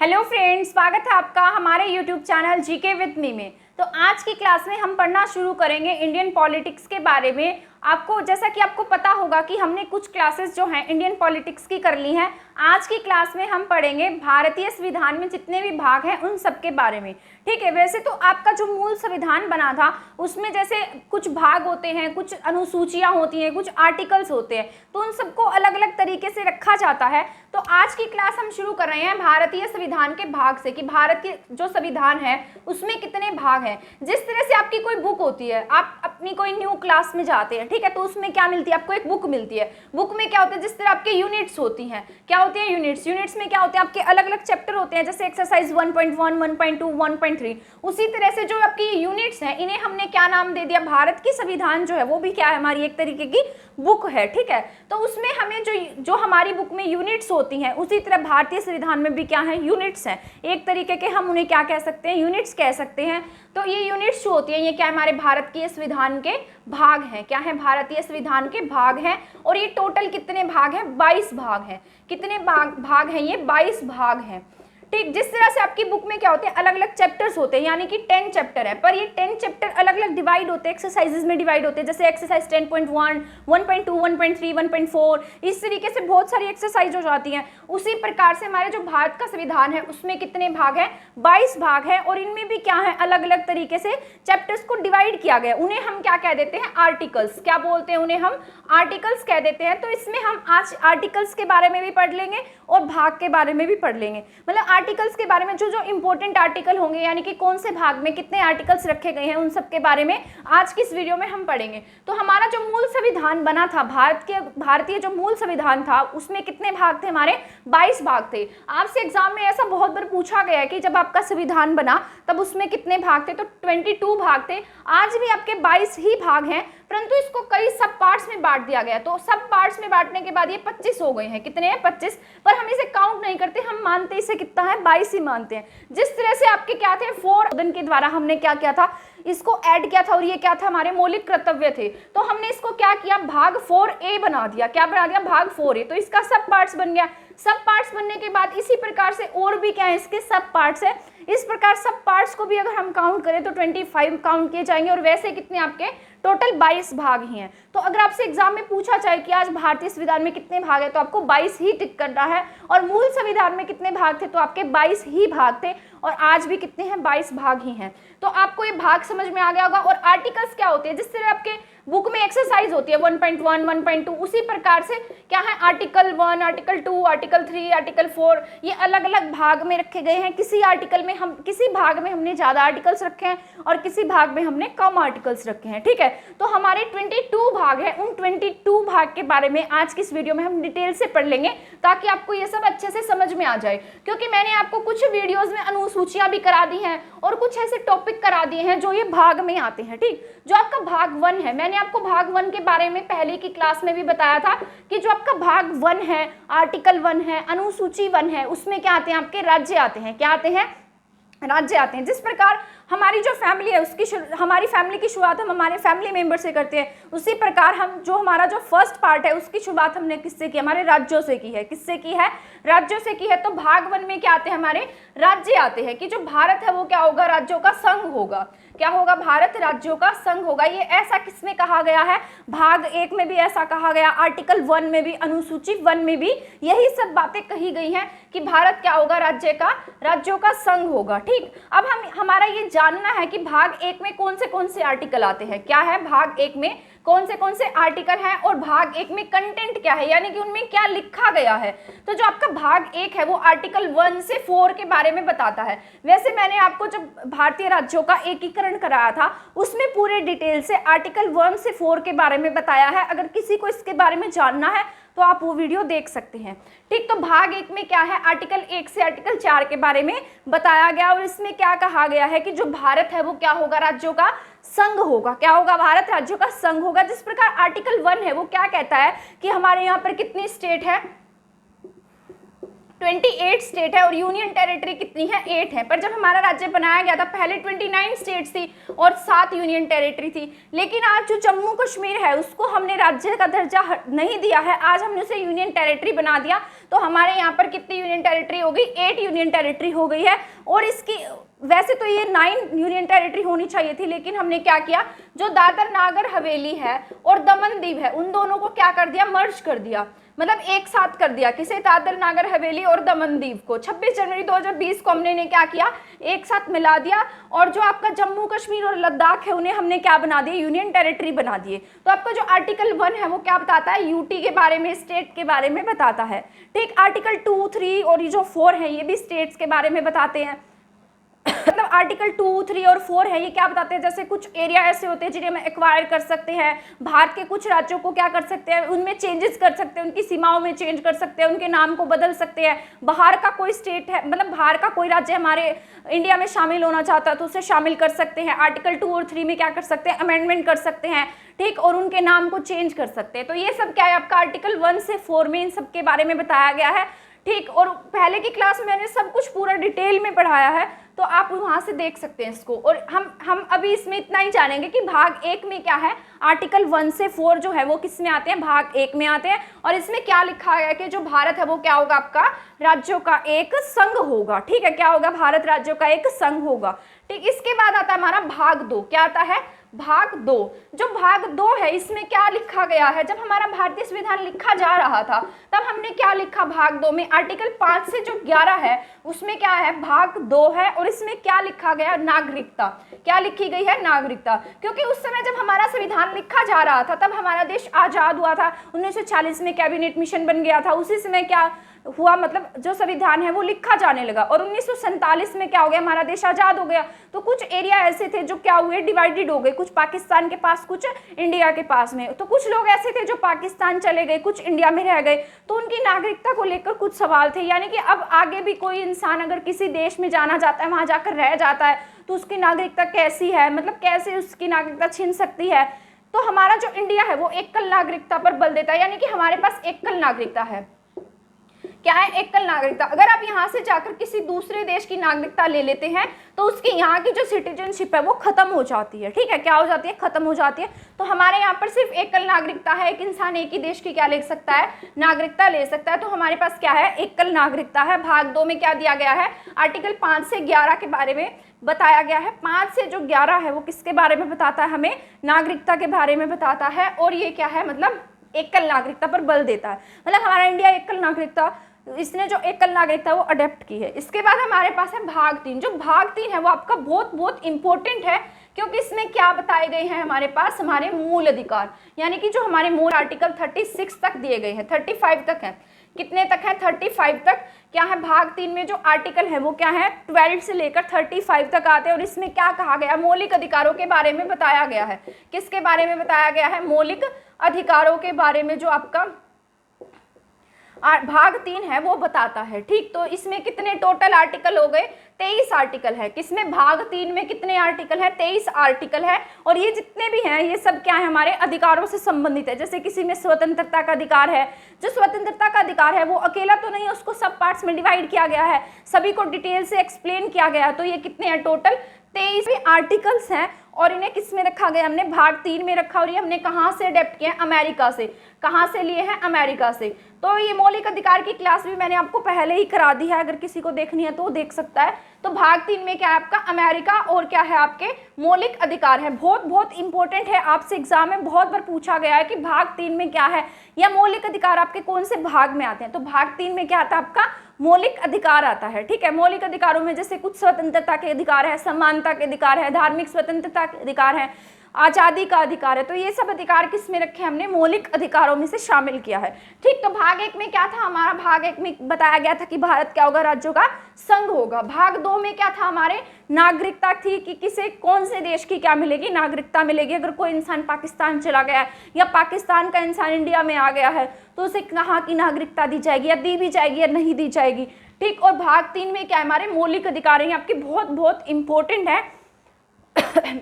Hello friends, स्वागत है आपका हमारे YouTube channel GK with me में। तो आज की क्लास में हम पढ़ना शुरू करेंगे इंडियन पॉलिटिक्स के बारे में। आपको जैसा कि आपको पता होगा कि हमने कुछ क्लासेस जो हैं इंडियन पॉलिटिक्स की कर ली हैं। आज की क्लास में हम पढ़ेंगे भारतीय संविधान में जितने भी भाग हैं उन सब के बारे में। ठीक है, वैसे तो आपका जो मूल संविधान बना था उसमें जैसे कुछ भाग होते हैं, कुछ अनुसूचियां होती हैं, कुछ आर्टिकल्स होते हैं, तो उन सबको अलग अलग तरीके से रखा जाता है। तो आज की क्लास हम शुरू कर रहे हैं भारतीय संविधान के भाग से कि भारत के जो संविधान है उसमें कितने भाग हैं। जिस तरह से आपकी कोई बुक होती है, आप अपनी कोई न्यू क्लास में जाते हैं, ठीक है, तो उसमें क्या मिलती है, आपको एक बुक मिलती है। बुक में क्या होता है, जिस तरह आपके यूनिट्स होती हैं, क्या होती है यूनिट्स में क्या होते हैं, आपके अलग अलग चैप्टर होते हैं, जैसे एक्सरसाइज 1.1, 1.2, 1.3। उसी तरह से जो आपकी यूनिट्स हैं इन्हें हमने क्या नाम दे दिया, भारत की संविधान जो है वो भी क्या है, हमारी एक तरीके की बुक है। ठीक है, तो उसमें हमें जो हमारी बुक में यूनिट्स होती हैं उसी तरह भारतीय संविधान में भी क्या है, यूनिट्स हैं। एक तरीके के हम उन्हें क्या कह सकते हैं, यूनिट्स कह सकते हैं। तो ये यूनिट्स जो होती हैं ये क्या है, हमारे भारत के संविधान के भाग हैं। क्या है, भारतीय संविधान के भाग हैं। और ये टोटल कितने भाग हैं, 22 भाग हैं। कितने भाग हैं, ये 22 भाग हैं। ठीक, जिस तरह से आपकी बुक में क्या होते हैं, अलग अलग चैप्टर्स होते हैं, यानी कि 10 चैप्टर है, पर ये 10 चैप्टर अलग अलग डिवाइड होते हैं, एक्सरसाइजेज में डिवाइड होते हैं, जैसे एक्सरसाइज 10.1, 1.2, 1.3, 1.4, इस तरीके से बहुत सारी एक्सरसाइज हो जाती हैं। उसी प्रकार से हमारे जो भारत का संविधान है उसमें कितने भाग हैं, 22 भाग हैं। और इनमें भी क्या है, अलग अलग तरीके से चैप्टर्स को डिवाइड किया गया। उन्हें हम क्या कह देते हैं, आर्टिकल्स। क्या बोलते हैं उन्हें, हम आर्टिकल्स कह देते हैं। तो इसमें हम आज आर्टिकल्स के बारे में भी पढ़ लेंगे और भाग के बारे में भी पढ़ लेंगे। मतलब आर्टिकल्स के बारे में जो जो इंपॉर्टेंट आर्टिकल होंगे, यानी कि कौन से भाग में कितने आर्टिकल्स रखे गए हैं, उन सब के बारे में आज की इस वीडियो में हम पढ़ेंगे। तो हमारा जो मूल संविधान बना था, भारतीय जो मूल संविधान था उसमें कितने भाग थे, हमारे 22 भाग थे। आपसे एग्जाम में ऐसा बहुत बार पूछा गया है कि जब आपका संविधान बना तब उसमें कितने भाग थे, तो 22 भाग थे। आज भी आपके 22 ही भाग हैं, परंतु इसको कई सब पार्ट्स में बांट दिया गया। तो सब पार्ट्स में बांटने के बाद ये 25 हो गए हैं। कितने हैं, 25। पर हम इसे काउंट नहीं करते, हम मानते इसे कितना है, 22 ही मानते हैं। जिस तरह से आपके क्या थे, 4 के द्वारा हमने क्या किया था, इसको ऐड किया था, और ये क्या था, हमारे मौलिक कर्तव्य थे। तो हमने इसको क्या किया, भाग 4A बना दिया। क्या बना दिया, भाग 4A। तो इसका सब पार्ट्स बन गया। सब पार्ट्स बनने के बाद इसी प्रकार से और भी क्या है, इसके सब पार्ट्स है। इस प्रकार सब पार्ट्स को भी अगर हम काउंट करें तो 25 काउंट किए जाएंगे। और वैसे कितने आपके टोटल 22 भाग ही हैं। तो अगर आपसे एग्जाम में पूछा जाए कि आज भारतीय संविधान में कितने भाग है, तो आपको 22 ही टिक करना है। और मूल संविधान में कितने भाग थे, तो आपके 22 ही भाग थे। और आज भी कितने हैं, 22 भाग ही हैं। तो आपको ये भाग समझ में आ गया होगा। और आर्टिकल्स क्या होते हैं, जिस तरह आपके बुक में एक्सरसाइज होती है 1.1, 1.2, उसी प्रकार से क्या है, आर्टिकल 1, आर्टिकल 2, आर्टिकल 3, आर्टिकल 4, ये अलग अलग भाग में रखे गए हैं। किसी भाग में हमने ज्यादा आर्टिकल्स रखे हैं और किसी भाग में हमने कम आर्टिकल्स रखे हैं। ठीक है, तो हमारे 22 भाग हैं। उन 22 भाग के बारे में आज की इस वीडियो में हम डिटेल से पढ़ लेंगे, ताकि आपको ये सब अच्छे से समझ में आ जाए। क्योंकि मैंने आपको कुछ वीडियोस में अनुसूचियां भी करा दी हैं और कुछ ऐसे टॉपिक करा दिए हैं जो ये भाग में आते हैं। ठीक, जो आपका भाग 1 है, मैंने आपको भाग 1 के बारे में पहले की क्लास में भी बताया था कि जो आपका भाग 1 है, आर्टिकल 1 है, अनुसूची 1 है, उसमें क्या आते हैं, आपके राज्य आते हैं। क्या आते हैं, राज्य आते हैं। जिस प्रकार हमारी जो फैमिली है हमारी फैमिली की शुरुआत हम हमारे फैमिली मेंबर से करते हैं, उसी प्रकार हमारा जो फर्स्ट पार्ट है उसकी शुरुआत हमने किससे की, हमारे राज्यों से की है। किससे की है, राज्यों से की है। तो भाग 1 में क्या आते हैं, हमारे राज्य आते हैं कि जो भारत है वो क्या होगा, राज्यों का संघ होगा। क्या होगा, भारत राज्यों का संघ होगा। ये ऐसा किसमें कहा गया है, भाग 1 में भी ऐसा कहा गया, आर्टिकल 1 में भी, अनुसूची 1 में भी यही सब बातें कही गई हैं कि भारत क्या होगा, राज्यों का संघ होगा। ठीक, अब हमारा ये जानना है कि भाग 1 में कौन से आर्टिकल आते हैं। क्या है, भाग 1 में कौन से आर्टिकल हैं और भाग 1 में कंटेंट क्या है, यानी कि उनमें क्या लिखा गया है। तो जो आपका भाग 1 है वो आर्टिकल 1 से 4 के बारे में बताता है। वैसे मैंने आपको जब भारतीय राज्यों का एकीकरण कराया था उसमें पूरे डिटेल से आर्टिकल 1 से 4 के बारे में बताया है। अगर किसी को इसके बारे में जानना है तो आप वो वीडियो देख सकते हैं। ठीक, तो भाग 1 में क्या है, आर्टिकल 1 से आर्टिकल 4 के बारे में बताया गया। और इसमें क्या कहा गया है कि जो भारत है वो क्या होगा, राज्यों का संघ होगा। क्या होगा, भारत राज्यों का संघ होगा। जिस प्रकार आर्टिकल 1 है वो क्या कहता है कि हमारे यहाँ पर कितनी स्टेट है, 28 स्टेट है और यूनियन टेरिटरी कितनी है, 8 है। पर जब हमारा राज्य बनाया गया था पहले 29 स्टेट्स थी और 7 यूनियन टेरिटरी थी। लेकिन आज जो जम्मू कश्मीर है उसको हमने राज्य का दर्जा नहीं दिया है, आज हमने उसे यूनियन टेरिटरी बना दिया। तो हमारे यहाँ पर कितनी यूनियन टेरिटरी हो गई, 8 यूनियन टेरिटरी हो गई है। और इसकी वैसे तो ये 9 यूनियन टेरिटरी होनी चाहिए थी, लेकिन हमने क्या किया, जो दादर नागर हवेली है और दमन दीव है उन दोनों को क्या कर दिया, मर्ज कर दिया, मतलब एक साथ कर दिया। किसे, दादर नागर हवेली और दमन दीव को 26 जनवरी 2020 को हमने क्या किया, एक साथ मिला दिया। और जो आपका जम्मू कश्मीर और लद्दाख है उन्हें हमने क्या बना दिया, यूनियन टेरिटरी बना दिए। तो आपका जो आर्टिकल 1 है वो क्या बताता है, यूटी के बारे में, स्टेट के बारे में बताता है। ठीक, आर्टिकल 2, 3 और ये जो 4 है ये भी स्टेट्स के बारे में बताते हैं। मतलब आर्टिकल 2, 3 और 4 है, ये क्या बताते हैं, जैसे कुछ एरिया ऐसे होते हैं जिन्हें हम एक्वायर कर सकते हैं, भारत के कुछ राज्यों को क्या कर सकते हैं, उनमें चेंजेस कर सकते हैं, उनकी सीमाओं में चेंज कर सकते हैं, उनके नाम को बदल सकते हैं। बाहर का कोई स्टेट है, मतलब बाहर का कोई राज्य हमारे इंडिया में शामिल होना चाहता है तो उसे शामिल कर सकते हैं। आर्टिकल 2 और 3 में क्या कर सकते हैं, अमेंडमेंट कर सकते हैं। ठीक, और उनके नाम को चेंज कर सकते हैं। तो ये सब क्या है, आपका आर्टिकल 1 से 4 में इन सब के बारे में बताया गया है। ठीक, और पहले की क्लास में मैंने सब कुछ पूरा डिटेल में पढ़ाया है, तो आप वहां से देख सकते हैं इसको। और हम अभी इसमें इतना ही जानेंगे कि भाग 1 में क्या है, आर्टिकल 1 से 4 जो है वो किस में आते हैं, भाग 1 में आते हैं। और इसमें क्या लिखा गया है कि जो भारत है वो क्या होगा, आपका राज्यों का एक संघ होगा। ठीक है, क्या होगा, भारत राज्यों का एक संघ होगा। ठीक, इसके बाद आता है हमारा भाग 2। क्या आता है, भाग 2। जो भाग 2 है इसमें क्या लिखा गया है, जब हमारा भारतीय संविधान लिखा जा रहा था तब हमने क्या लिखा, भाग 2 में आर्टिकल 5 से जो 11 है उसमें क्या है, भाग 2 है। और इसमें क्या लिखा गया, नागरिकता। क्या लिखी गई है, नागरिकता। क्योंकि उस समय जब हमारा संविधान लिखा जा रहा था तब हमारा देश आजाद हुआ था, 1940 में कैबिनेट मिशन बन गया था, उसी समय क्या हुआ, मतलब जो संविधान है वो लिखा जाने लगा। और 1947 में क्या हो गया, हमारा देश आजाद हो गया। तो कुछ एरिया ऐसे थे जो क्या हुए, डिवाइडेड हो गए, कुछ पाकिस्तान के पास, कुछ इंडिया के पास में। तो कुछ लोग ऐसे थे जो पाकिस्तान चले गए, कुछ इंडिया में रह गए, तो उनकी नागरिकता को लेकर कुछ सवाल थे। यानी कि अब आगे भी कोई इंसान अगर किसी देश में जाना चाहता है, वहां जाकर रह जाता है, तो उसकी नागरिकता कैसी है, मतलब कैसे उसकी नागरिकता छिन सकती है। तो हमारा जो इंडिया है वो एकल नागरिकता पर बल देता है, यानी कि हमारे पास एकल नागरिकता है। क्या है, एकल नागरिकता। अगर आप यहाँ से जाकर किसी दूसरे देश की नागरिकता ले लेते हैं तो उसकी यहाँ की जो सिटीजनशिप है वो खत्म हो जाती है। ठीक है, क्या हो जाती है, खत्म हो जाती है। तो हमारे यहाँ पर सिर्फ एकल नागरिकता है, एक इंसान एक ही देश की क्या ले सकता है, नागरिकता ले सकता है। तो हमारे पास क्या है, एकल नागरिकता है। भाग 2 में क्या दिया गया है, आर्टिकल 5 से 11 के बारे में बताया गया है। 5 से जो 11 है वो किसके बारे में बताता है, हमें नागरिकता के बारे में बताता है। और ये क्या है, मतलब एकल नागरिकता पर बल देता है। मतलब हमारा इंडिया एकल नागरिकता, इसने जो एकल नागरिकता वो अडेप्ट की है। इसके बाद हमारे पास है भाग 3। जो भाग 3 है वो आपका बहुत बहुत इंपॉर्टेंट है, क्योंकि इसमें क्या बताए गए हैं, हमारे पास हमारे मूल अधिकार, यानी कि जो हमारे मूल आर्टिकल 36 तक दिए गए हैं, 35 तक है। कितने तक है, 35 तक। क्या है, भाग 3 में जो आर्टिकल है वो क्या है, 12 से लेकर 35 तक आते हैं। और इसमें क्या कहा गया, मौलिक अधिकारों के बारे में बताया गया है। किसके बारे में बताया गया है, मौलिक अधिकारों के बारे में जो आपका भाग 3 है वो बताता है। ठीक, तो इसमें कितने टोटल आर्टिकल हो गए, 23 आर्टिकल है। किसमें, भाग 3 में कितने आर्टिकल है, 23 आर्टिकल है। और ये जितने भी हैं ये सब क्या है, हमारे अधिकारों से संबंधित है। जैसे किसी में स्वतंत्रता का अधिकार है, जो स्वतंत्रता का अधिकार है वो अकेला तो नहीं, उसको सब पार्ट्स में डिवाइड किया गया है, सभी को डिटेल से एक्सप्लेन किया गया है। तो ये कितने हैं, टोटल 23 आर्टिकल्स हैं। और इन्हें किस में रखा गया, हमने भाग 3 में रखा। और ये हमने कहाँ से अडेप्ट किया, अमेरिका से। कहाँ से लिए हैं, अमेरिका से। तो ये मौलिक अधिकार की क्लास भी मैंने आपको पहले ही करा दी है, अगर किसी को देखनी है तो वो देख सकता है। तो भाग 3 में क्या है आपका, अमेरिका और क्या है, आपके मौलिक अधिकार है। बहुत बहुत इंपॉर्टेंट है, आपसे एग्जाम में बहुत बार पूछा गया है कि भाग 3 में क्या है, या मौलिक अधिकार आपके कौन से भाग में आते हैं। तो भाग 3 में क्या आता है, आपका मौलिक अधिकार आता है। ठीक है, मौलिक अधिकारों में जैसे कुछ स्वतंत्रता के अधिकार है, समानता के अधिकार है, धार्मिक स्वतंत्रता के अधिकार है, आजादी का अधिकार है। तो ये सब अधिकार किस में रखे, हमने मौलिक अधिकारों में से शामिल किया है। ठीक, तो भाग 1 में क्या था हमारा, भाग 1 में बताया गया था कि भारत क्या होगा, राज्यों का संघ होगा। भाग 2 में क्या था, हमारे नागरिकता थी कि किसे, कौन से देश की क्या मिलेगी, नागरिकता मिलेगी। अगर कोई इंसान पाकिस्तान चला गया है या पाकिस्तान का इंसान इंडिया में आ गया है तो उसे कहाँ की नागरिकता दी जाएगी, या दी भी जाएगी या नहीं दी जाएगी। ठीक, और भाग 3 में क्या है, हमारे मौलिक अधिकार हैं, आपके बहुत बहुत इंपॉर्टेंट है।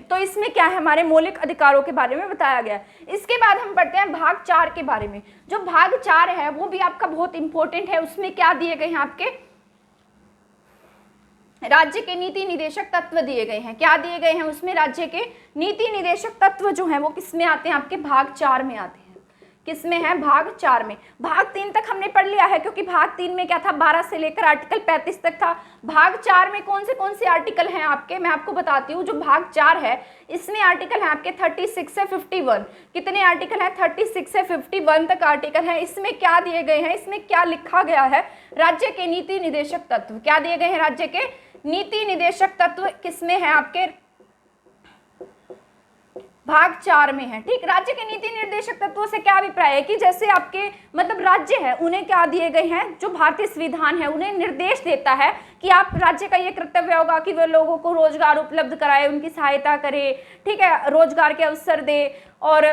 तो इसमें क्या है, हमारे मौलिक अधिकारों के बारे में बताया गया है। इसके बाद हम पढ़ते हैं भाग 4 के बारे में। जो भाग 4 है वो भी आपका बहुत इंपॉर्टेंट है। उसमें क्या दिए गए हैं, आपके राज्य के नीति निदेशक तत्व दिए गए हैं। क्या दिए गए हैं उसमें, राज्य के नीति निदेशक तत्व जो हैं वो किसमें आते हैं, आपके भाग 4 में आते हैं। किसमें है, भाग 4 में। भाग 3 तक हमने पढ़ लिया है, क्योंकि भाग 3 में क्या था, 12 से लेकर आर्टिकल 35 तक था। भाग 4 में कौन से आर्टिकल हैं आपके, मैं आपको बताती हूँ। जो भाग 4 है इसमें आर्टिकल है आपके 36 से 51। कितने आर्टिकल हैं, 36 से 51 तक आर्टिकल हैं। इसमें क्या दिए गए हैं, इसमें क्या लिखा गया है, राज्य के नीति निदेशक तत्व। क्या दिए गए हैं, राज्य के नीति निदेशक तत्व किसमें है, आपके भाग 4 में है। ठीक, राज्य के नीति निर्देशक तत्वों से क्या अभिप्राय है कि जैसे आपके मतलब राज्य है, उन्हें क्या दिए गए हैं, जो भारतीय संविधान है उन्हें निर्देश देता है कि आप राज्य का ये कर्तव्य होगा कि वे लोगों को रोजगार उपलब्ध कराए, उनकी सहायता करे, ठीक है, रोजगार के अवसर दे और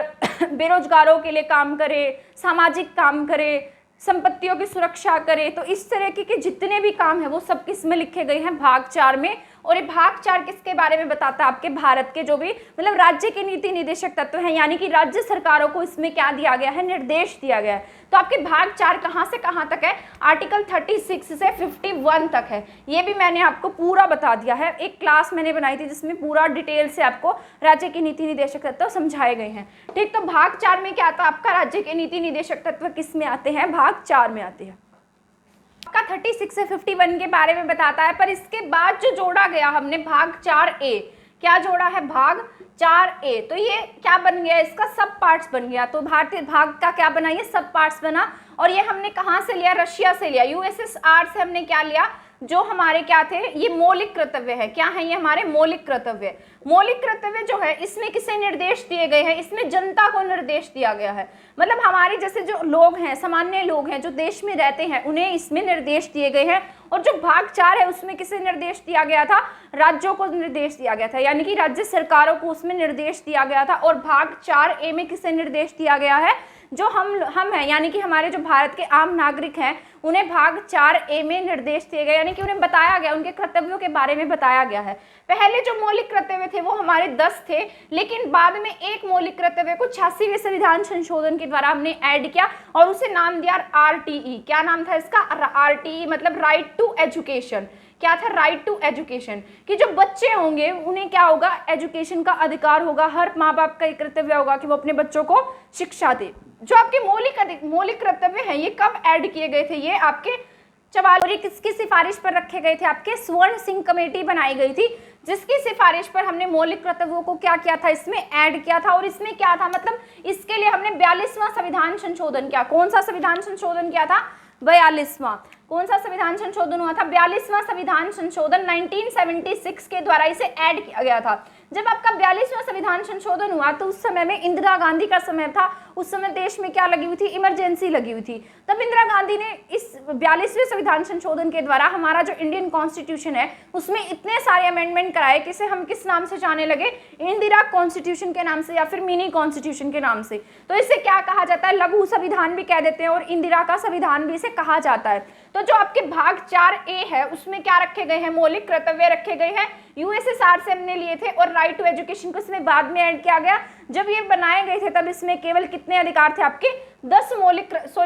बेरोजगारों के लिए काम करे, सामाजिक काम करे, संपत्तियों की सुरक्षा करे। तो इस तरह के जितने भी काम है वो सब किस में लिखे गए हैं, भाग 4 में। और ये भाग 4 किसके बारे में बताता है, आपके भारत के जो भी मतलब राज्य के नीति निदेशक तत्व हैं, यानी कि राज्य सरकारों को इसमें क्या दिया गया है, निर्देश दिया गया है। तो आपके भाग 4 कहाँ से कहाँ तक है, आर्टिकल 36 से 51 तक है। ये भी मैंने आपको पूरा बता दिया है, एक क्लास मैंने बनाई थी जिसमें पूरा डिटेल से आपको राज्य के नीति निदेशक तत्व समझाए गए हैं। ठीक, तो भाग 4 में क्या आता है, आपका राज्य के नीति निदेशक तत्व किस में आते हैं, भाग 4 में आते हैं। आपका 36 से 51 के बारे में बताता है, पर इसके बाद जो जोड़ा गया हमने भाग 4A, क्या जोड़ा है, भाग 4A। तो ये क्या बन गया, इसका सब पार्ट्स बन गया। तो भारतीय भाग का क्या बना, ये सब पार्ट्स बना। और ये हमने कहाँ से लिया, रशिया से लिया, USSR से हमने क्या लिया, जो हमारे क्या थे, ये मौलिक कर्तव्य है। क्या है ये, हमारे मौलिक कर्तव्य। मौलिक कर्तव्य जो है इसमें किसे निर्देश दिए गए हैं, इसमें जनता को निर्देश दिया गया है। मतलब हमारे जैसे जो लोग हैं, सामान्य लोग हैं जो देश में रहते हैं, उन्हें इसमें निर्देश दिए गए हैं। और जो भाग 4 है उसमें किसे निर्देश दिया गया था, राज्यों को निर्देश दिया गया था, यानी कि राज्य सरकारों को उसमें निर्देश दिया गया था। और भाग 4A में किसे निर्देश दिया गया है, जो हम हैं, यानी कि हमारे जो भारत के आम नागरिक हैं, उन्हें भाग 4A में निर्देश दिए गए, यानी कि उन्हें बताया गया, उनके कर्तव्यों के बारे में बताया गया है। पहले जो मौलिक कर्तव्य थे वो हमारे 10 थे, लेकिन बाद में एक मौलिक कर्तव्य को 86वें संविधान संशोधन के द्वारा हमने ऐड किया और उसे नाम दिया RTE। क्या नाम था इसका, RTE मतलब राइट टू एजुकेशन। क्या था, राइट टू एजुकेशन, कि जो बच्चे होंगे उन्हें क्या होगा, एजुकेशन का अधिकार होगा। हर माँ बाप का एक कर्तव्य होगा कि वो अपने बच्चों को शिक्षा दे। जो आपके मौलिक कर्तव्य हैं ये कब ऐड किए गए थे, ये आपके 44 किसकी सिफारिश पर रखे गए थे, आपके स्वर्ण सिंह कमेटी बनाई गई थी, जिसकी सिफारिश पर हमने मौलिक कर्तव्यों को क्या किया था, इसमें ऐड किया था। और इसमें क्या था, मतलब इसके लिए हमने 42वां संविधान संशोधन किया। कौन सा संविधान संशोधन किया था, 42वां। कौन सा संविधान संशोधन हुआ था, 42वां संविधान संशोधन 1976 के द्वारा इसे ऐड किया गया था। जब आपका 42वां संविधान संशोधन हुआ तो उस समय में इंदिरा गांधी का समय था। उस समय देश में क्या लगी हुई थी, इमरजेंसी लगी हुई थी। तब इंदिरा गांधी ने इस 42वें संविधान संशोधन के द्वारा हमारा जो इंडियन कॉन्स्टिट्यूशन है उसमें इतने सारे अमेंडमेंट कराए कि इसे हम किस नाम से जाने लगे, इंदिरा कॉन्स्टिट्यूशन के नाम से या फिर मिनी कॉन्स्टिट्यूशन के नाम से। तो इसे क्या कहा जाता है, लघु संविधान भी कह देते हैं और इंदिरा का संविधान भी इसे कहा जाता है। तो जो आपके भाग 4A है उसमें क्या रखे गए हैं, मौलिक कर्तव्य रखे गए हैं। USSR से हमने लिए थे और राइट टू एजुकेशन को इसमें बाद में ऐड किया गया। जब ये बनाए गए थे तब इसमें केवल कितने अधिकार थे आपके, 10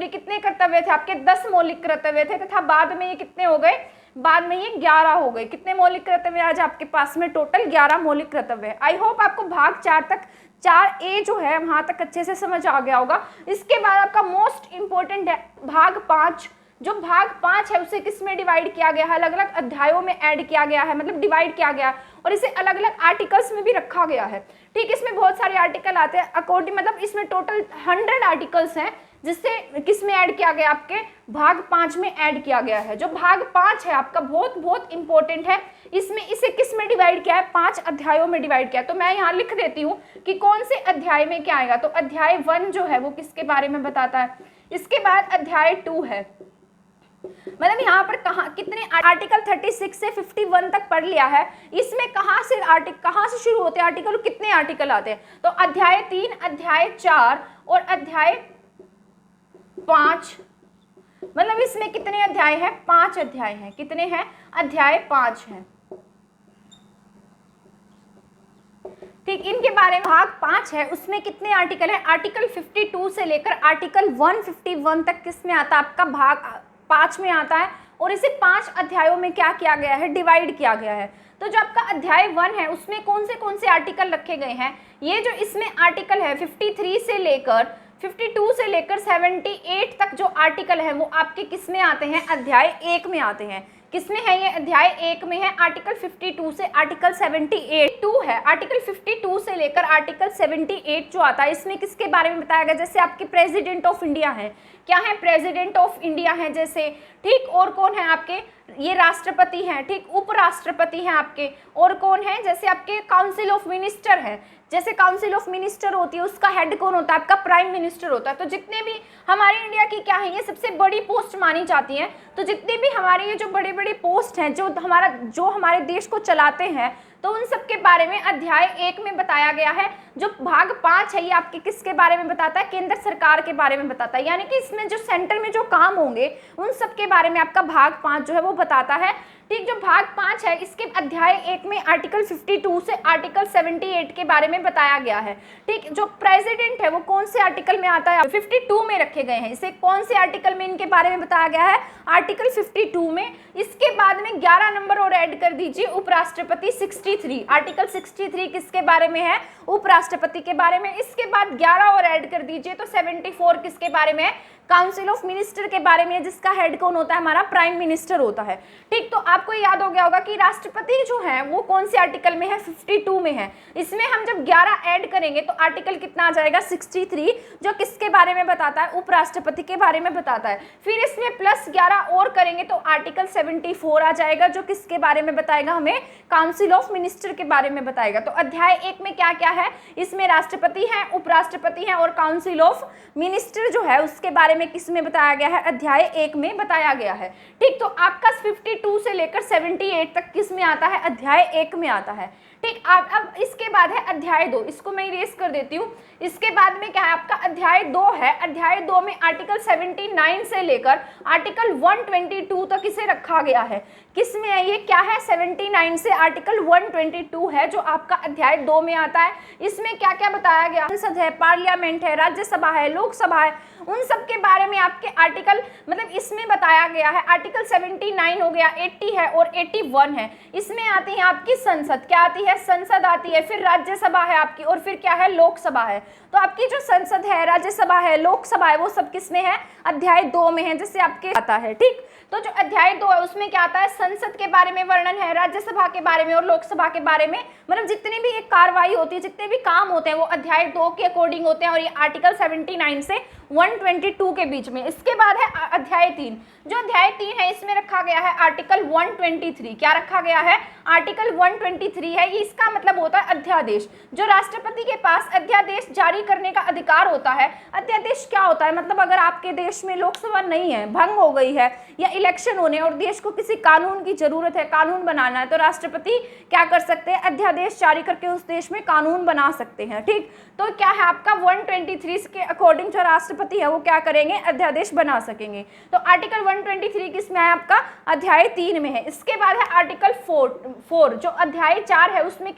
कितने कर्तव्य थे आपके, 10 मौलिक कर्तव्य थे, तथा बाद में ये कितने हो गए, बाद में ये 11 हो गए। कितने मौलिक कर्तव्य आज आपके पास में, टोटल 11 मौलिक कर्तव्य। आई होप आपको भाग 4 तक 4A जो है वहां तक अच्छे से समझ आ गया होगा। इसके बाद आपका मोस्ट इंपोर्टेंट है भाग 5। जो भाग 5 है उसे किस में डिवाइड किया गया है, अलग अलग अध्यायों में ऐड किया गया है, मतलब डिवाइड किया गया और इसे अलग अलग आर्टिकल्स में भी रखा गया है। ठीक, इसमें बहुत सारे आर्टिकल आते हैं अकॉर्डिंग, मतलब इसमें टोटल 100 आर्टिकल्स हैं, जिससे किस में ऐड किया गया, आपके भाग 5 में ऐड किया गया है। जो भाग 5 है आपका बहुत बहुत इंपॉर्टेंट है। इसमें इसे किस में डिवाइड किया है, 5 अध्यायों में डिवाइड किया। तो मैं यहाँ लिख देती हूँ कि कौन से अध्याय में क्या आएगा। तो अध्याय 1 जो है वो किसके बारे में बताता है, इसके बाद अध्याय 2 है, मतलब यहाँ पर कितने आर्टिकल 36 से 51 तक पढ़ लिया है। इसमें कहाँ से शुरू होते हैं आर्टिकल, कितने आर्टिकल आते हैं। तो अध्याय 3, अध्याय 4 और अध्याय 5, मतलब इसमें कितने अध्याय हैं, 5 अध्याय हैं। कितने हैं, अध्याय 5 हैं। ठीक, इनके बारे में भाग 5 है, उसमें कितने आर्टिकल है, आर्टिकल 52 से लेकर आर्टिकल 151 तक किस में आता है, आपका भाग 5 में आता है। और इसे 5 अध्यायों में क्या किया गया है, डिवाइड किया गया है। तो जो आपका अध्याय 1 है उसमें कौन से आर्टिकल रखे गए हैं, ये जो इसमें आर्टिकल है 52 से लेकर 78 तक जो आर्टिकल है वो आपके किस में आते हैं, अध्याय 1 में आते हैं। किसमें है ये, अध्याय 1 में है, आर्टिकल 52 से आर्टिकल 78 है। आर्टिकल 52 से लेकर आर्टिकल 78 जो आता है इसमें किसके बारे में बताया गया, जैसे आपके प्रेसिडेंट ऑफ इंडिया है, क्या है, प्रेसिडेंट ऑफ इंडिया है जैसे, ठीक, और कौन है आपके, ये राष्ट्रपति हैं, ठीक, उपराष्ट्रपति हैं आपके, और कौन है, जैसे आपके काउंसिल ऑफ मिनिस्टर है, जैसे काउंसिल ऑफ मिनिस्टर होती है उसका हेड कौन होता है, आपका प्राइम मिनिस्टर होता है। तो जितने भी हमारे इंडिया की क्या है, ये सबसे बड़ी पोस्ट मानी जाती है। तो जितने भी हमारे ये जो बड़े बड़े पोस्ट हैं जो हमारे देश को चलाते हैं, तो उन सब के बारे में अध्याय 1 में बताया गया है। जो भाग 5 है ये आपके किसके बारे में बताता है, केंद्र सरकार के बारे में बताता है, यानी कि इसमें जो सेंटर में जो काम होंगे उन सब के बारे में आपका भाग 5 जो है वो बताता है। ठीक, जो भाग 5 है इसके अध्याय 1 में आर्टिकल 52 से आर्टिकल 78 के बारे में बताया गया है। ठीक, जो प्रेसिडेंट है वो कौन से आर्टिकल में आता है, 52 में रखे गए हैं। इसे कौन से आर्टिकल में इनके बारे में बताया गया है, आर्टिकल 52 में। इसके बाद में 11 नंबर और ऐड कर दीजिए, उपराष्ट्रपति 63, आर्टिकल 63 किसके बारे में है, उपराष्ट्रपति के बारे में। इसके बाद 11 और ऐड कर दीजिए तो 74 किसके बारे में है, काउंसिल ऑफ मिनिस्टर के बारे में, जिसका हेड कौन होता है, हमारा प्राइम मिनिस्टर होता है। ठीक, तो आपको याद हो गया होगा कि राष्ट्रपति जो है वो कौन से आर्टिकल में है, 52 में है। इसमें हम जब 11 ऐड करेंगे तो आर्टिकल कितना आ जाएगा, 63, जो किसके बारे में बताता है, उपराष्ट्रपति के बारे में बताता है। फिर इसमें प्लस 11 और करेंगे तो आर्टिकल 74 आ जाएगा, जो किसके बारे में बताएगा, हमें काउंसिल ऑफ मिनिस्टर के बारे में बताएगा। तो अध्याय 1 में क्या क्या है, इसमें राष्ट्रपति है, उपराष्ट्रपति है और काउंसिल ऑफ मिनिस्टर जो है उसके बारे में किस में बताया गया है, अध्याय 1 में बताया गया है। ठीक, तो आपका 52 से लेकर 78 तक किस में आता है, अध्याय 1 में आता है। ठीक, अब इसके बाद है अध्याय 2, इसको मैं इरेज कर देती हूँ। इसके बाद में क्या है, आपका अध्याय 2 है। अध्याय 2 में आर्टिकल 79 से लेकर आर्टिकल 122 तक इसे रखा गया है। किस में है ये, क्या है, 79 से आर्टिकल 122 है जो आपका अध्याय 2 में आता है। इसमें क्या क्या बताया गया, संसद है, पार्लियामेंट है, राज्यसभा है, लोकसभा है, उन सब के बारे में आपके आर्टिकल मतलब इसमें बताया गया है। आर्टिकल 79 हो गया, 80 है और 81 है। इसमें आती है आपकी संसद, क्या आती है, संसद आती है, फिर राज्यसभा है आपकी, और फिर क्या है, लोकसभा है। तो आपकी जो संसद है, राज्यसभा है, लोकसभा है, वो सब किस में है, अध्याय 2 में है, जैसे आपके आता है। ठीक, तो जो अध्याय 2 है उसमें क्या आता है, संसद के बारे में वर्णन है, राज्यसभा के बारे में और लोकसभा के बारे में, मतलब जितनी भी एक कार्रवाई होती है, जितने भी काम होते हैं वो अध्याय 2 के अकॉर्डिंग होते हैं, और ये आर्टिकल 79 से 122 के बीच में। इसके बाद है अध्याय 3, जो अध्याय 3 है इसमें रखा गया है आर्टिकल 123। क्या रखा गया है, आर्टिकल 123 है, ये इसका मतलब होता है अध्यादेश। जो राष्ट्रपति के पास अध्यादेश जारी करने का अधिकार होता है। अध्यादेश क्या होता है, मतलब अगर आपके देश में लोकसभा नहीं है, भंग हो गई है, या इलेक्शन होने और देश को किसी कानून की जरूरत है, कानून बनाना है, तो राष्ट्रपति क्या कर सकते हैं, अध्यादेश जारी करके उस देश में कानून बना सकते हैं। ठीक, तो क्या है आपका 123 के अकॉर्डिंग जो राष्ट्रपति है वो क्या करेंगे, अध्यादेश बना सकेंगे। तो आर्टिकल 123 किसमें है, आपका अध्याय 3 में है। इसके बाद है आर्टिकल 4, जो अध्याय 4 है उसमें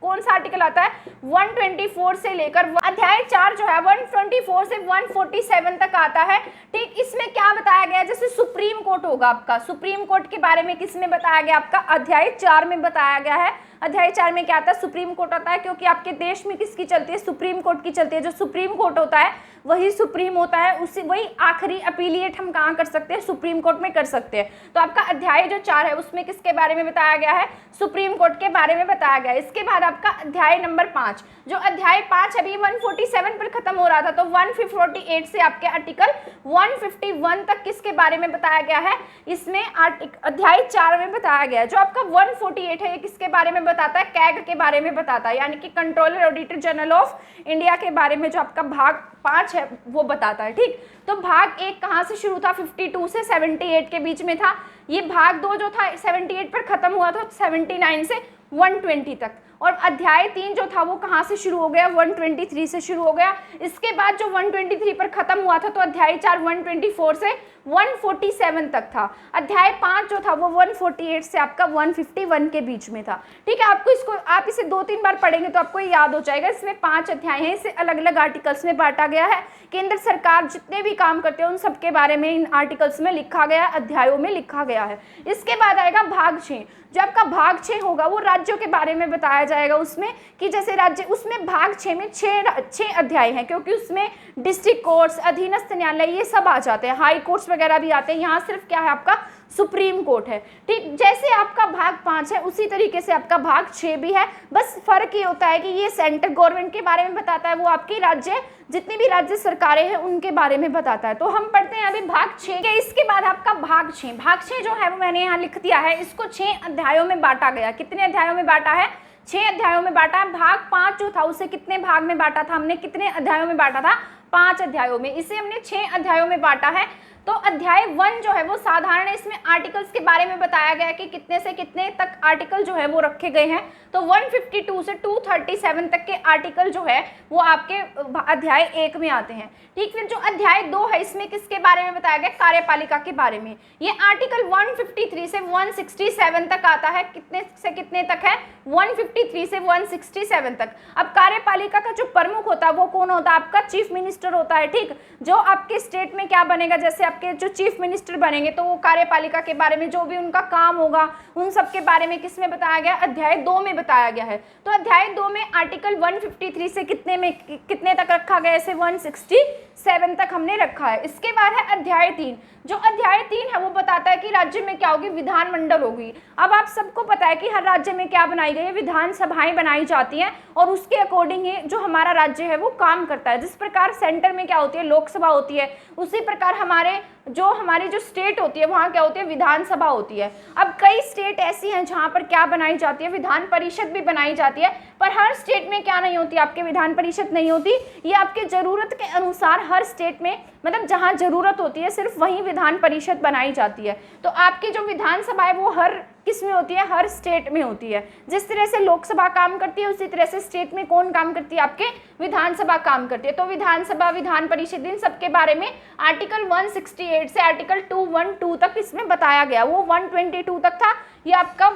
कौन सा आर्टिकल आता है, 124 से लेकर अध्याय 4 जो है 124 से 147 तक आता है। ठीक, इसमें क्या बताया गया, जैसे सुप्रीम कोर्ट होगा आपका, सुप्रीम कोर्ट के बारे में किसमें बताया गया, आपका अध्याय 4 में बताया गया है। अध्याय 4 में क्या आता है, सुप्रीम कोर्ट आता है, क्योंकि आपके देश में किसकी चलती है, सुप्रीम कोर्ट की चलती है। जो सुप्रीम कोर्ट होता है वही सुप्रीम होता है, उसी वही आखिरी अपीलिएट हम कहाँ कर सकते हैं, सुप्रीम कोर्ट में कर सकते हैं। तो आपका अध्याय जो 4 है उसमें किसके बारे में बताया गया है, सुप्रीम कोर्ट के बारे में बताया गया है। इसके बाद आपका अध्याय नंबर 5, जो अध्याय 5 अभी 147 पर खत्म हो रहा था, तो 148 से आपके आर्टिकल 151 तक किसके बारे में बताया गया है, इसमें अध्याय 4 में बताया गया है। जो आपका 148 है ये किसके बारे में बताता है, कैग के बारे में बताता है, यानी कि controller auditor general of India के बारे में जो आपका भाग 5 है वो बताता है। ठीक, तो भाग 1 कहाँ से शुरू था, 52 से 78 के बीच में था। ये भाग 2 जो था 78 पर खत्म हुआ था, 79 से 120 तक। और अध्याय 3 जो था वो कहाँ से शुरू हो गया, 123 से शुरू हो गया। इसके बाद जो 123 पर खत्म हुआ था तो अध्याय 4 124 से 147 तक था। अध्याय 5 जो था वो 148 से आपका 151 के बीच में था। ठीक है, आपको इसको आप इसे 2-3 बार पढ़ेंगे तो आपको याद हो जाएगा। इसमें 5 अध्याय हैं, इसे अलग अलग आर्टिकल्स में बांटा गया है। केंद्र सरकार जितने भी काम करते हैं उन सबके बारे में इन आर्टिकल्स में लिखा गया, अध्यायों में लिखा गया है। इसके बाद आएगा भाग 6। जो आपका भाग 6 होगा वो राज्यों के बारे में बताया जाएगा उसमें, कि जैसे राज्य, उसमें भाग 6 में 6 अध्याय हैं, क्योंकि उसमें डिस्ट्रिक्ट कोर्ट्स, अधीनस्थ न्यायालय ये सब आ जाते हैं, हाई कोर्ट्स वगैरह भी आते हैं। यहाँ सिर्फ क्या है, आपका सुप्रीम कोर्ट है। ठीक, जैसे आपका भाग 5 है उसी तरीके से आपका भाग 6 भी है, बस फर्क ये होता है कि ये सेंट्रल गवर्नमेंट के बारे में बताता है, वो आपकी राज्य, जितनी भी राज्य सरकारें हैं उनके बारे में बताता है। तो हम पढ़ते हैं अभी भाग 6 के। इसके बाद आपका भाग 6 जो है वो मैंने यहाँ लिख दिया है, इसको 6 अध्यायों में बांटा गया। कितने अध्यायों में बांटा है, 6 अध्यायों में बांटा है। भाग 5 जो था उसे कितने भाग में बांटा था हमने, कितने अध्यायों में बांटा था, 5 अध्यायों में। इसे हमने 6 अध्यायों में बांटा है। तो अध्याय 1 जो है वो साधारण है, इसमें आर्टिकल्स के बारे में बताया गया है कि कितने से कितने तक आर्टिकल जो है वो रखे गए हैं। तो 152 से 237 तक के आर्टिकल जो है वो आपके अध्याय 1 में आते हैं। ठीक, फिर जो अध्याय 2 है इसमें किसके बारे में बताया गया, कार्यपालिका के बारे में। ये आर्टिकल 153 से 167 तक आता है। कितने से कितने तक है, 153 से 167 तक। अब कार्यपालिका का जो प्रमुख होता है वो कौन होता है, आपका चीफ मिनिस्टर होता है। ठीक, जो आपके स्टेट में क्या बनेगा, जैसे आपके जो चीफ मिनिस्टर बनेंगे तो वो कार्यपालिका के बारे में, जो भी उनका काम होगा उन सब के बारे में किसमें बताया गया, अध्याय 2 में बताया गया है। तो अध्याय 2 में आर्टिकल 153 से कितने तक रखा गया, इसे 167 तक हमने रखा है। इसके बाद है अध्याय 3। जो अध्याय 3 है वो बताता है कि राज्य में क्या होगी, विधानमंडल होगी। अब आप सबको पता है कि हर राज्य में क्या बनाई गई है, विधानसभाएं बनाई जाती हैं, और उसके अकॉर्डिंग ही जो हमारा राज्य है वो काम करता है। जिस प्रकार सेंटर में क्या होती है, लोकसभा होती है, उसी प्रकार हमारी जो स्टेट होती है वहाँ क्या होती है, विधानसभा होती है। अब कई स्टेट ऐसी हैं जहाँ पर क्या बनाई जाती है, विधान परिषद भी बनाई जाती है, पर हर स्टेट में क्या नहीं होती, आपके विधान परिषद नहीं होती। ये आपके जरूरत के अनुसार हर स्टेट में, मतलब जहाँ जरूरत होती है सिर्फ वहीं विधान परिषद बनाई जाती है। तो आपकी जो विधानसभा है वो हर किस में होती है, हर स्टेट में होती है। जिस तरह से लोकसभा काम करती है उसी तरह से स्टेट में कौन काम करती है, आपके विधानसभा काम करती है। तो विधानसभा, विधान परिषद, इन सबके बारे में आर्टिकल 168 से आर्टिकल 212 तक इसमें बताया गया। वो 122 तक था, ये आपका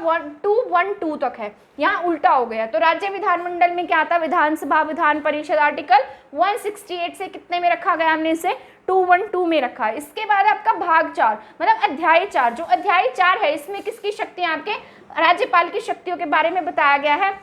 212 तक है, यहाँ उल्टा हो गया। तो राज्य विधानमंडल में क्या था, विधानसभा, विधान परिषद। आर्टिकल 168 से कितने में रखा गया, हमने इसे 212 में रखा है। इसके बाद आपका भाग 4 मतलब अध्याय 4। जो अध्याय 4 है इसमें किसकी शक्तियां, आपके राज्यपाल की शक्तियों के बारे में बताया गया है।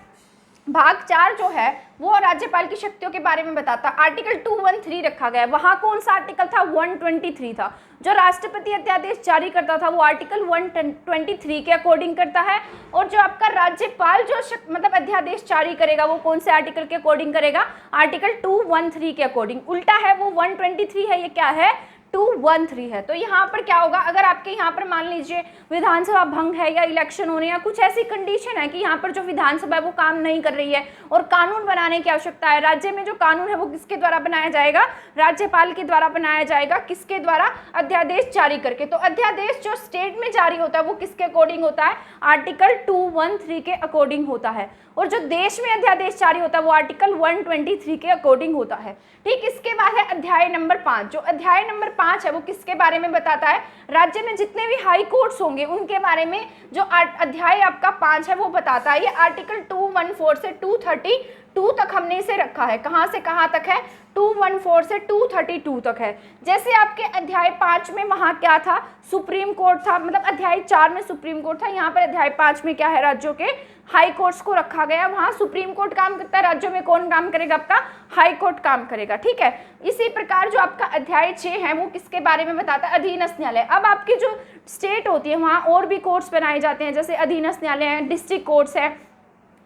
भाग 4 जो है वो राज्यपाल की शक्तियों के बारे में बताता। आर्टिकल 213 रखा गया है। वहाँ कौन सा आर्टिकल था, 123 था। जो राष्ट्रपति अध्यादेश जारी करता था वो आर्टिकल 123 के अकॉर्डिंग करता है। और जो आपका राज्यपाल जो मतलब अध्यादेश जारी करेगा वो कौन से आर्टिकल के अकॉर्डिंग करेगा, आर्टिकल 213 के अकॉर्डिंग। उल्टा है, वो 123 है, ये क्या है, 213 है। तो यहाँ पर क्या होगा, अगर आपके यहाँ पर मान लीजिए विधानसभा भंग है या इलेक्शन होने या कुछ ऐसी कंडीशन है कि यहाँ पर जो विधानसभा है वो काम नहीं कर रही है और कानून बनाने की आवश्यकता है, राज्य में जो कानून है वो किसके द्वारा बनाया जाएगा, राज्यपाल के द्वारा बनाया जाएगा। किसके द्वारा, अध्यादेश जारी करके। तो अध्यादेश जो स्टेट में जारी होता है वो किसके अकॉर्डिंग होता है, आर्टिकल 213 के अकॉर्डिंग होता है। और जो देश में अध्यादेश जारी होता है वो आर्टिकल 123 के अकॉर्डिंग होता है। ठीक, इसके बाद है अध्याय नंबर 5। जो अध्याय नंबर 5 है वो किसके बारे में बताता है, राज्य में जितने भी हाई कोर्ट्स होंगे उनके बारे में जो अध्याय आपका 5 है वो बताता है। ये आर्टिकल 214 से 232 तक हमने इसे रखा है। कहाँ से कहाँ तक है, 214 से 232 तक है। जैसे आपके अध्याय 5 में वहाँ क्या था, सुप्रीम कोर्ट था, मतलब अध्याय 4 में सुप्रीम कोर्ट था। यहाँ पर अध्याय 5 में क्या है, राज्यों के हाई कोर्ट्स को रखा गया। वहाँ सुप्रीम कोर्ट काम करता है, राज्यों में कौन काम करेगा, आपका हाई कोर्ट काम करेगा। ठीक है, इसी प्रकार जो आपका अध्याय 6 है वो किसके बारे में बताता है, अधीनस्थ न्यायालय। अब आपकी जो स्टेट होती है वहाँ और भी कोर्ट्स बनाए जाते हैं, जैसे अधीनस्थ न्यायालय है, डिस्ट्रिक्ट कोर्ट्स है,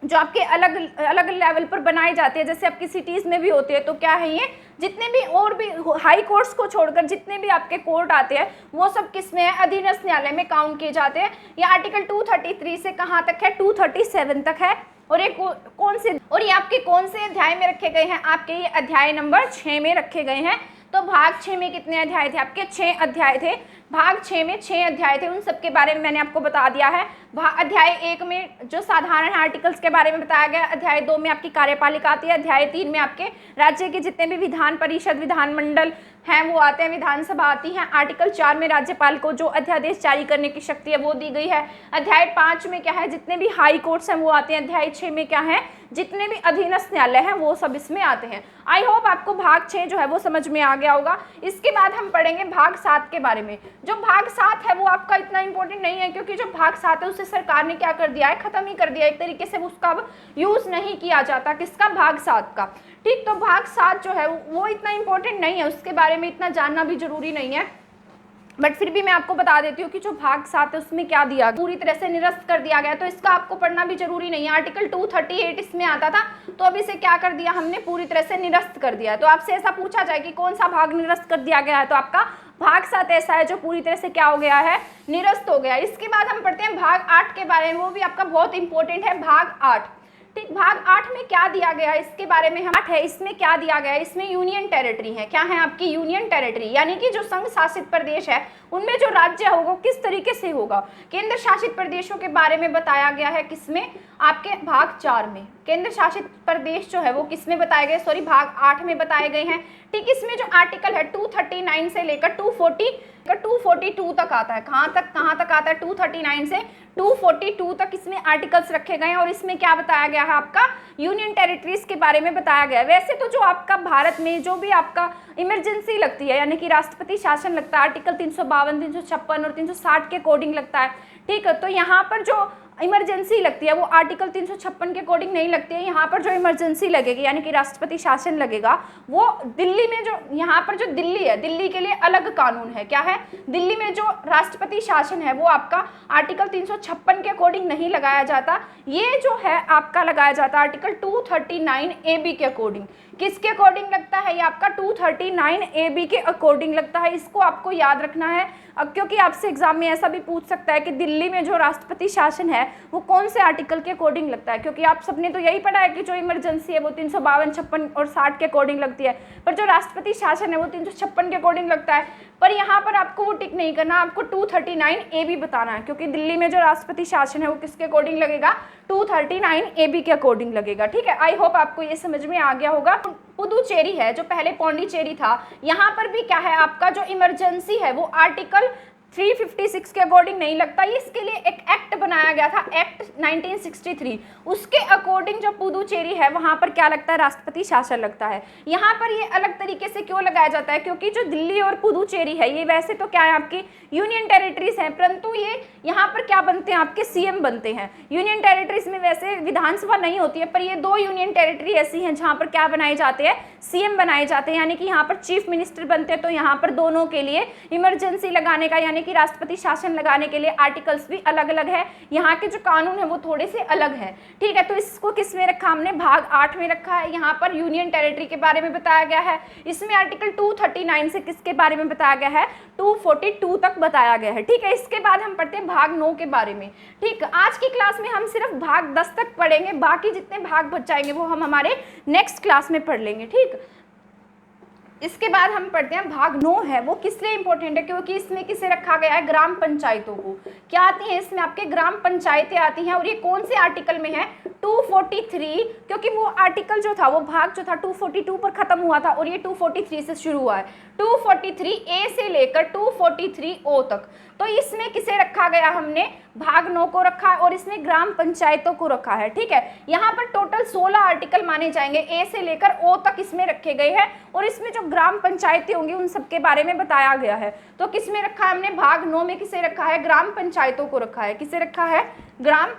जो आपके अलग अलग लेवल पर बनाए जाते हैं। जैसे आपकी सिटीज़ में भी होते हैं। तो क्या है, ये जितने भी और भी हाई कोर्ट्स को छोड़कर जितने भी आपके कोर्ट आते हैं वो सब किस में है, अधीनस्थ न्यायालय में काउंट किए जाते हैं। ये आर्टिकल 233 से कहाँ तक है, 237 तक है। और ये कौन से, और ये आपके कौन से अध्याय में रखे गए हैं, आपके ये अध्याय नंबर 6 में रखे गए हैं। तो भाग 6 में कितने अध्याय थे, आपके 6 अध्याय थे। भाग 6 में 6 अध्याय थे, उन सब के बारे में मैंने आपको बता दिया है। अध्याय 1 में जो साधारण आर्टिकल्स के बारे में बताया गया, अध्याय 2 में आपकी कार्यपालिका आती है, अध्याय 3 में आपके राज्य के जितने भी विधान परिषद विधानमंडल हैं वो आते हैं, विधानसभा आती है। आर्टिकल 4 में राज्यपाल को जो अध्यादेश जारी करने की शक्ति है वो दी गई है। अध्याय 5 में क्या है, जितने भी हाई कोर्ट्स हैं वो आते हैं। अध्याय 6 में क्या है, जितने भी अधीनस्थ न्यायालय हैं वो सब इसमें आते हैं। आई होप आपको भाग 6 जो है वो समझ में आ गया होगा। इसके बाद हम पढ़ेंगे भाग 7 के बारे में। जो भाग 7 है वो आपका इतना इंपॉर्टेंट नहीं है, क्योंकि जो भाग 7 है उसे सरकार ने क्या कर दिया है, खत्म ही कर दिया एक तरीके से, उसका अब यूज नहीं किया जाता। किसका, भाग 7 का। ठीक, तो भाग 7 जो है वो इतना इंपॉर्टेंट नहीं है, उसके बारे में इतना जानना भी जरूरी नहीं है, बट फिर भी मैं आपको बता देती हूँ कि जो भाग 7 है उसमें क्या दिया, पूरी तरह से निरस्त कर दिया गया, तो इसका आपको पढ़ना भी जरूरी नहीं है। आर्टिकल 238 इसमें आता था, तो अब इसे क्या कर दिया हमने, पूरी तरह से निरस्त कर दिया। तो आपसे ऐसा पूछा जाए कि कौन सा भाग निरस्त कर दिया गया है, तो आपका भाग 7 ऐसा है जो पूरी तरह से क्या हो गया है, निरस्त हो गया। इसके बाद हम पढ़ते हैं भाग 8 के बारे में, वो भी आपका बहुत इंपॉर्टेंट है, भाग 8। ठीक, भाग 8 में क्या दिया गया है इसके बारे में हम, 8 है इसमें क्या दिया गया है, इसमें यूनियन टेरिटरी है। क्या है आपकी यूनियन टेरिटरी, यानी कि जो संघ शासित प्रदेश है उनमें जो राज्य होगा किस तरीके से होगा। केंद्र शासित प्रदेशों के बारे में बताया गया है, किसमें, आपके भाग 4 में। केंद्र शासित प्रदेश जो है वो किसमें बताए गए, सॉरी भाग 8 में बताए गए हैं। ठीक, इसमें जो आर्टिकल है 239 से लेकर 242 तक आता है। कहाँ तक आता है, 239 से 242 तक इसमें आर्टिकल्स रखे गए हैं, और इसमें क्या बताया गया है, आपका यूनियन टेरिटरीज के बारे में बताया गया है। वैसे तो जो आपका भारत में जो भी आपका इमरजेंसी लगती है, यानी कि राष्ट्रपति शासन लगता है, आर्टिकल 352, 356 और 360 के अकॉर्डिंग लगता है। ठीक है, तो यहाँ पर जो इमरजेंसी लगती है वो आर्टिकल 356 के अकॉर्डिंग नहीं लगती है। यहाँ पर जो इमरजेंसी लगेगी, यानी कि राष्ट्रपति शासन लगेगा, वो दिल्ली में जो, यहाँ पर जो दिल्ली है, दिल्ली के लिए अलग कानून है। क्या है, दिल्ली में जो राष्ट्रपति शासन है वो आपका आर्टिकल 356 के अकॉर्डिंग नहीं लगाया जाता, ये जो है आपका लगाया जाता है आर्टिकल 239 AB के अकॉर्डिंग। किसके अकॉर्डिंग लगता है, ये आपका 239 AB के अकॉर्डिंग लगता है। इसको आपको याद रखना है, अब क्योंकि आपसे एग्जाम में ऐसा भी पूछ सकता है कि दिल्ली में जो राष्ट्रपति शासन है वो कौन से आर्टिकल के अकॉर्डिंग लगता है, क्योंकि आप सबने तो यही पढ़ा है कि जो इमरजेंसी है वो 352, 56 और 60 के अकॉर्डिंग लगती है, पर जो राष्ट्रपति शासन है वो 356 के अकॉर्डिंग लगता है। पर यहाँ पर आपको वो टिक नहीं करना, आपको 239 AB बताना है, क्योंकि दिल्ली में जो राष्ट्रपति शासन है वो किसके अकॉर्डिंग लगेगा, 239 AB के अकॉर्डिंग लगेगा। ठीक है, आई होप आपको ये समझ में आ गया होगा। पुदुचेरी है जो पहले पौंडीचेरी था, यहाँ पर भी क्या है, आपका जो इमरजेंसी है वो आर्टिकल 356 के अकॉर्डिंग नहीं लगता। इसके लिए एक एक्ट बनाया गया था, एक्ट 1963, उसके अकॉर्डिंग जो पुदुचेरी है वहां पर क्या लगता है, राष्ट्रपति शासन लगता है। यहाँ पर ये अलग तरीके से क्यों लगाया जाता है, क्योंकि जो दिल्ली और पुदुचेरी है ये वैसे तो क्या है आपकी यूनियन टेरिटरीज हैं, परंतु ये यहाँ पर क्या बनते हैं, आपके CM बनते हैं। यूनियन टेरिटरीज में वैसे विधानसभा नहीं होती है, पर ये 2 यूनियन टेरिटरी ऐसी हैं जहाँ पर क्या बनाए जाते हैं, CM बनाए जाते हैं, यानी कि यहाँ पर चीफ मिनिस्टर बनते हैं। तो यहाँ पर दोनों के लिए इमरजेंसी लगाने का, यानी कि राष्ट्रपति शासन लगाने के लिए आर्टिकल्स भी अलग अलग है, यहाँ के जो कानून है वो थोड़े से अलग है। ठीक है, तो इसको किस में रखा हमने, भाग 8 में रखा है। यहाँ पर यूनियन टेरिटरी के बारे में बताया गया है। इसमें आर्टिकल 239 से किसके बारे में बताया गया है, 242 तक बताया गया है। ठीक है, इसके बाद हम पढ़ते हैं भाग 9 के बारे में। ठीक, आज की क्लास में हम सिर्फ भाग 10 तक पढ़ेंगे, बाकी जितने भाग बच जाएंगे वो हम हमारे नेक्स्ट क्लास में पढ़ लेंगे। ठीक, इसके बाद हम पढ़ते हैं भाग 9 है, वो किस लिए इंपॉर्टेंट है, क्योंकि इसमें किसे रखा गया है, ग्राम पंचायतों को। क्या आती है इसमें, आपके ग्राम पंचायतें आती हैं, और ये कौन से आर्टिकल में है, 243, क्योंकि वो आर्टिकल जो था, वो भाग जो था 242 पर खत्म हुआ था, और ये 243 से शुरू हुआ है, 243A से लेकर 243O तक। तो इसमें किसे रखा गया, हमने भाग 9 को रखा है, और इसमें ग्राम पंचायतों को रखा है। ठीक है, यहाँ पर टोटल 16 आर्टिकल माने जाएंगे, A से लेकर O तक इसमें रखे गए हैं, और इसमें जो ग्राम पंचायतें होंगी उन सब के बारे में बताया गया है। तो किसमें रखा है हमने, भाग 9 में किसे रखा है, ग्राम पंचायतों को रखा है। किसे रखा है, ग्राम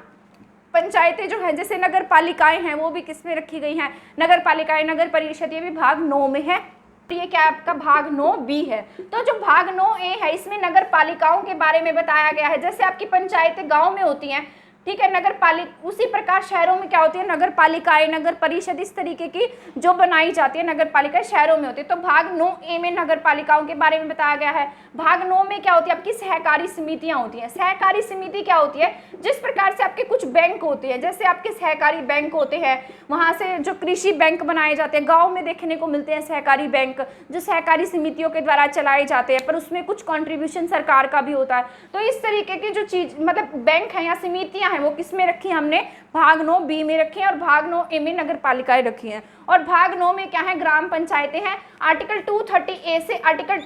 पंचायतें जो है, जैसे नगर पालिकाएं हैं वो भी किसमें रखी गई हैं, नगर पालिकाएं, नगर परिषद, ये भी भाग 9 में है। ये क्या आपका भाग 9B है। तो जो भाग 9A है इसमें नगर पालिकाओं के बारे में बताया गया है। जैसे आपकी पंचायतें गांव में होती हैं, ठीक है। नगर पालिका, उसी प्रकार शहरों में क्या होती है, नगर पालिकाएं, नगर परिषद, इस तरीके की जो बनाई जाती है नगर पालिकाएं शहरों में होती है। तो भाग 9A में नगर पालिकाओं के बारे में बताया गया है। भाग 9 में क्या होती है, आपकी सहकारी समितियां होती हैं। सहकारी समिति क्या होती है, जिस प्रकार से आपके कुछ बैंक होते हैं, जैसे आपके सहकारी बैंक होते हैं, वहां से जो कृषि बैंक बनाए जाते हैं, गाँव में देखने को मिलते हैं सहकारी बैंक, जो सहकारी समितियों के द्वारा चलाए जाते हैं, पर उसमें कुछ कॉन्ट्रीब्यूशन सरकार का भी होता है। तो इस तरीके की जो चीज मतलब बैंक है या समितियां हैं, वो किस में रखी है हमने, भाग 9B में रखी है, और भाग 9A में नगर पालिकाएं रखी हैं। और भाग 9 में क्या है, ग्राम पंचायतें हैं। आर्टिकल 230A से आर्टिकल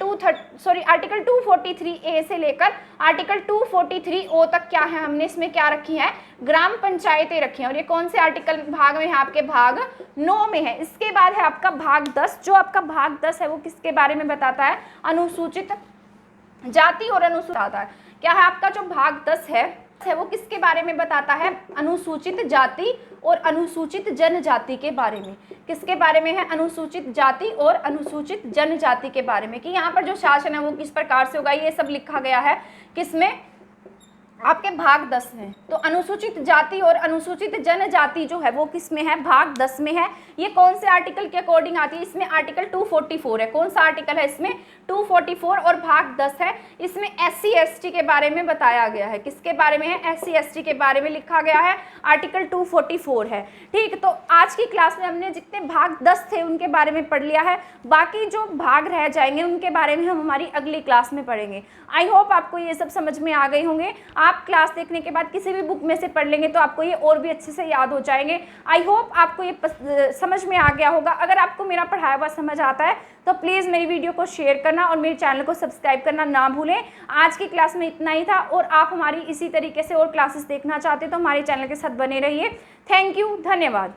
243A से लेकर आर्टिकल 243O तक क्या है, हमने इसमें क्या रखी है, ग्राम पंचायतें रखी हैं। और ये कौन से आर्टिकल भाग में है, आपके भाग 9 में है। इसके बाद है आपका भाग 10। जो आपका भाग 10 है वो किसके बारे में बताता है, अनुसूचित जाति और अनुसूचित आता है। क्या है आपका जो भाग 10 है वो किसके बारे में बताता है, अनुसूचित जाति और अनुसूचित जनजाति के बारे में। किसके बारे में है, अनुसूचित जाति और अनुसूचित जनजाति के बारे में, कि यहाँ पर जो शासन है वो किस प्रकार से होगा, ये सब लिखा गया है किसमें, आपके भाग 10 में। तो अनुसूचित जाति और अनुसूचित जनजाति जो है वो किस में है, भाग 10 में है। ये कौन से आर्टिकल के अकॉर्डिंग आती है, इसमें आर्टिकल 244 है। कौन सा आर्टिकल है इसमें, 244, और भाग 10 है। इसमें SC ST के बारे में बताया गया है। किसके बारे में है, SC ST के बारे में लिखा गया है, आर्टिकल 244 है। ठीक, तो आज की क्लास में हमने जितने भाग 10 थे उनके बारे में पढ़ लिया है। बाकी जो भाग रह जाएंगे उनके बारे में हम हमारी अगली क्लास में पढ़ेंगे। आई होप आपको ये सब समझ में आ गए होंगे। आप क्लास देखने के बाद किसी भी बुक में से पढ़ लेंगे तो आपको ये और भी अच्छे से याद हो जाएंगे। आई होप आपको ये समझ में आ गया होगा। अगर आपको मेरा पढ़ाया हुआ समझ आता है तो प्लीज़ मेरी वीडियो को शेयर करना और मेरे चैनल को सब्सक्राइब करना ना भूलें। आज की क्लास में इतना ही था, और आप हमारी इसी तरीके से और क्लासेस देखना चाहते तो हमारे चैनल के साथ बने रहिए। थैंक यू, धन्यवाद।